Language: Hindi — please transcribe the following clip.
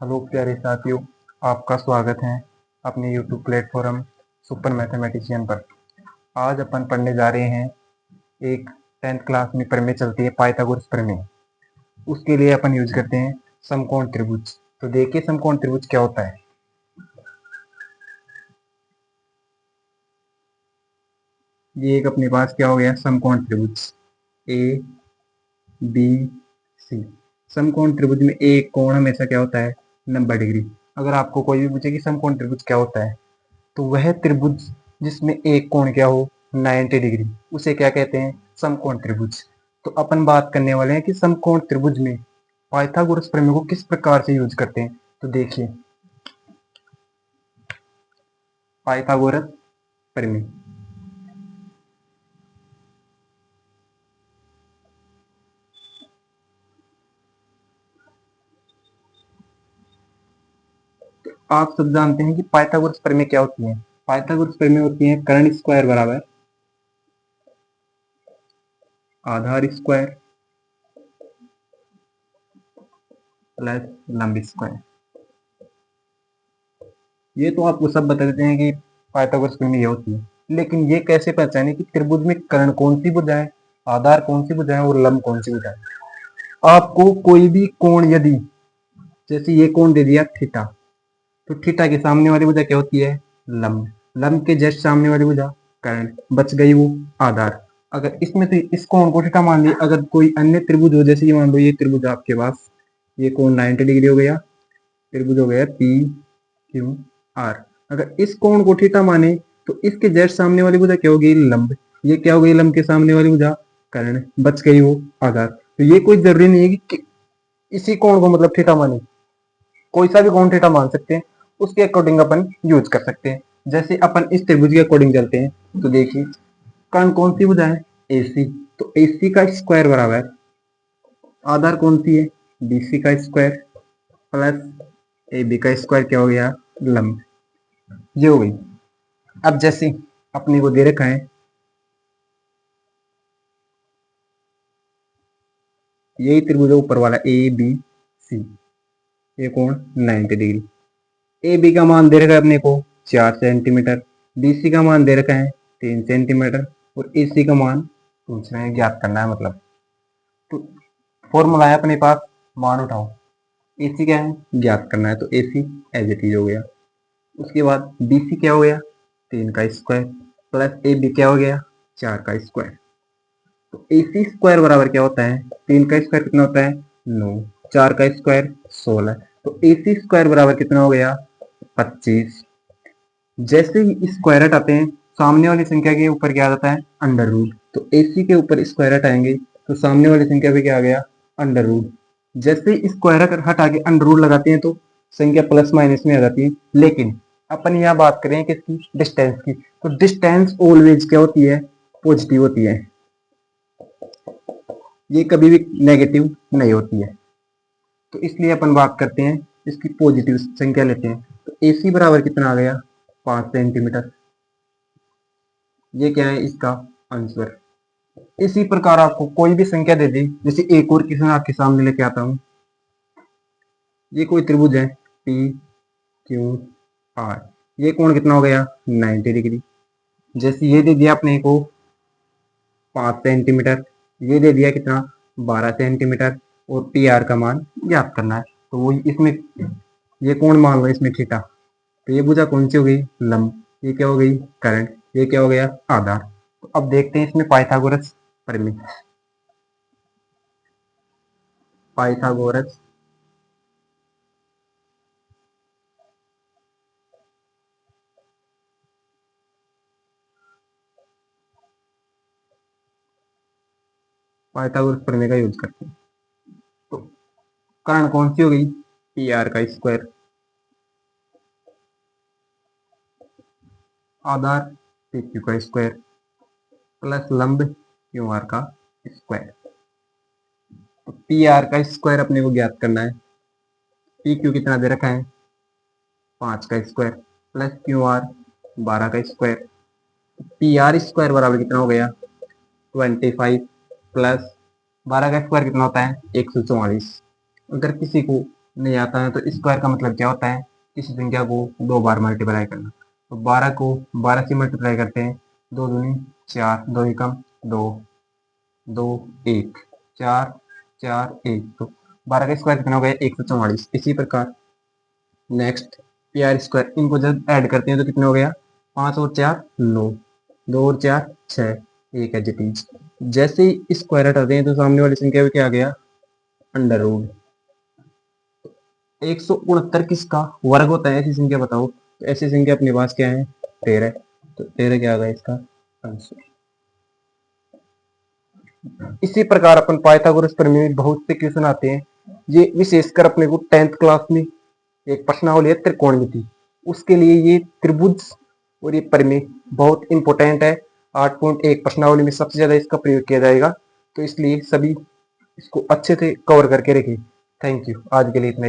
हेलो प्यारे साथियों, आपका स्वागत है अपने यूट्यूब प्लेटफॉर्म सुपर मैथमेटिशियन पर। आज अपन पढ़ने जा रहे हैं एक 10th क्लास में प्रमेय चलती है पाइथागोरस प्रमेय। उसके लिए अपन यूज करते हैं समकोण त्रिभुज। तो देखिए समकोण त्रिभुज क्या होता है। ये एक अपने पास क्या हो गया, समकोण त्रिभुज ए बी सी। समकोण त्रिभुज में एक कोण हमेशा क्या होता है, 90 डिग्री। अगर आपको कोई भी पूछे कि समकोण त्रिभुज क्या होता है, तो वह त्रिभुज जिसमें एक कोण क्या हो 90 डिग्री, उसे क्या कहते हैं, समकोण त्रिभुज। तो अपन बात करने वाले हैं कि समकोण त्रिभुज में पाइथागोरस प्रमेय को किस प्रकार से यूज करते हैं। तो देखिए पाइथागोरस प्रमेय। आप सब जानते हैं कि पाइथागोरस प्रमेय क्या होती है। पाइथागोरस प्रमेय होती है कर्ण स्क्वायर बराबर आधार स्क्वायर प्लस लंब स्क्वायर। ये तो आपको सब बता देते हैं कि पाइथागोरस प्रमेय ये होती है, लेकिन ये कैसे पहचाने कि त्रिभुज में कर्ण कौन सी भुजा है, आधार कौन सी भुजा है और लंब कौन सी भुजा है। आपको कोई भी कोण यदि, जैसे ये कोण दे दिया थीटा, तो थीटा के सामने वाली भुजा क्या होती है, लंब। लंब के जस्ट सामने वाली भुजा कर्ण, बच गई वो आधार। अगर इसमें से इस कोण को थीटा मान लिया, अगर कोई अन्य त्रिभुज हो, जैसे ये मान लो ये त्रिभुज आपके पास, ये कोण 90 डिग्री हो गया, त्रिभुज हो गया पी क्यू आर। अगर इस कोण को थीटा माने तो इसके जस्ट सामने वाली भुजा क्या होगी, लंब। ये क्या हो गई, लंब के सामने वाली भुजा कर्ण, बच गई वो आधार। तो ये कोई जरूरी नहीं है कि इसी कोण को मतलब थीटा माने, कोई सा भी कोण थीटा मान सकते हैं, उसके अकॉर्डिंग अपन यूज कर सकते हैं। जैसे अपन इस त्रिभुज के अकॉर्डिंग चलते हैं, तो देखिए कर्ण कौन सी भुजा है, एसी। तो एसी का स्क्वायर बराबर आधार कौन सी है, बीसी का स्क्वायर प्लस ए बी का स्क्वायर क्या हो गया, लंब। ये हो गई। अब जैसे अपने को दे रखा है यही त्रिभुज ऊपर वाला ए बी सी, ये कोण 90 डिग्री। ए बी का मान दे रखा है अपने को 4 सेंटीमीटर, बी सी का मान दे रखा है 3 सेंटीमीटर और ए सी का मान पूछ रहे हैं, ज्ञात करना है मतलब। तो फॉर्मूला है अपने पास, मान उठाओ। ए सी क्या है, ज्ञात करना है, तो ए सी एज इट इज हो गया। उसके बाद बी सी क्या हो गया, 3 का स्क्वायर प्लस ए बी क्या हो गया, 4 का स्क्वायर। तो ए सी स्क्वायर बराबर क्या होता है, 3 का स्क्वायर कितना होता है, 9, 4 का स्क्वायर 16। तो ए सी स्क्वायर बराबर कितना हो गया, 25। जैसे ही स्क्वायर हटाते हैं, सामने वाली संख्या के ऊपर क्या आ जाता है, अंडर रूट। तो ए सी के ऊपर स्क्वायर हटाएंगे तो सामने वाली संख्या पे क्या आ गया, अंडर रूट। जैसे ही स्क्वायर हटा के अंडर रूट लगाते हैं तो संख्या प्लस माइनस में आ जाती है। लेकिन अपन यहाँ बात करें किसकी, डिस्टेंस की। तो डिस्टेंस ऑलवेज क्या होती है, पॉजिटिव होती है, ये कभी भी नेगेटिव नहीं होती है। तो इसलिए अपन बात करते हैं इसकी पॉजिटिव संख्या लेते हैं। तो ए सी बराबर कितना आ गया, 5 सेंटीमीटर। ये क्या है, इसका आंसर। इसी प्रकार आपको कोई भी संख्या दे दी, जैसे एक और किसी आपके सामने लेके आता हूं, ये कोई त्रिभुज है पी क्यू आर, ये कोण कितना हो गया, 90 डिग्री। जैसे ये दे दिया अपने को 5 सेंटीमीटर, ये दे दिया कितना, 12 सेंटीमीटर, और पी आर का मान ज्ञात करना है। तो वो इसमें ये कोण मान लो इसमें थीटा, तो ये भुजा कौन सी हो गई, लंब। ये क्या हो गई, करंट। ये क्या हो गया, आधार। तो अब देखते हैं इसमें पाइथागोरस प्रमेय। पाइथागोरस पाइथागोरस प्रमेय का यूज करते हैं। तो कर्ण कौन सी हो गई, पी आर का स्क्वायर, आधार पी क्यू का स्क्वायर प्लस लंब क्यू आर का स्क्वायर। तो पी आर का स्क्वायर अपने को ज्ञात करना है। पी क्यू कितना दे रखा है, 5 का स्क्वायर प्लस क्यू आर 12 का स्क्वायर। पी आर स्क्वायर बराबर कितना हो गया, 25 प्लस 12 का स्क्वायर कितना होता है, 144। अगर किसी को नहीं आता है तो स्क्वायर का मतलब क्या होता है, किसी संख्या को 2 बार मल्टीप्लाई करना। तो 12 को 12 से मल्टीप्लाई करते हैं, 2 दूनी 4, 2 एकम 2, 2 1, 4 4 1, तो 12 का स्क्वायर कितना हो गया 144। इसी प्रकार नेक्स्ट पी आर स्क्वायर, इनको जब ऐड करते हैं तो कितना हो गया 5 और 4 9, 2 और 4 6, एक है एज। जैसे ही स्क्वायर हटाते हैं तो सामने वाली संख्या में क्या आ गया, अंडर रूट। 169 किसका वर्ग होता है, ऐसी संख्या बताओ। तो ऐसी संख्या अपने पास क्या है 13, तो 13 क्या आ गया इसका आंसर। इसी प्रकार अपन पाइथागोरस प्रमेय में बहुत से क्वेश्चन आते हैं। ये विशेषकर अपने को 10th क्लास में एक प्रश्नावली है त्रिकोणमिति, उसके लिए ये त्रिभुज और ये प्रमेय बहुत इंपॉर्टेंट है। 8.1 प्रश्नावली में सबसे ज्यादा इसका प्रयोग किया जाएगा, तो इसलिए सभी इसको अच्छे से कवर करके रखें। थैंक यू, आज के लिए इतना ही।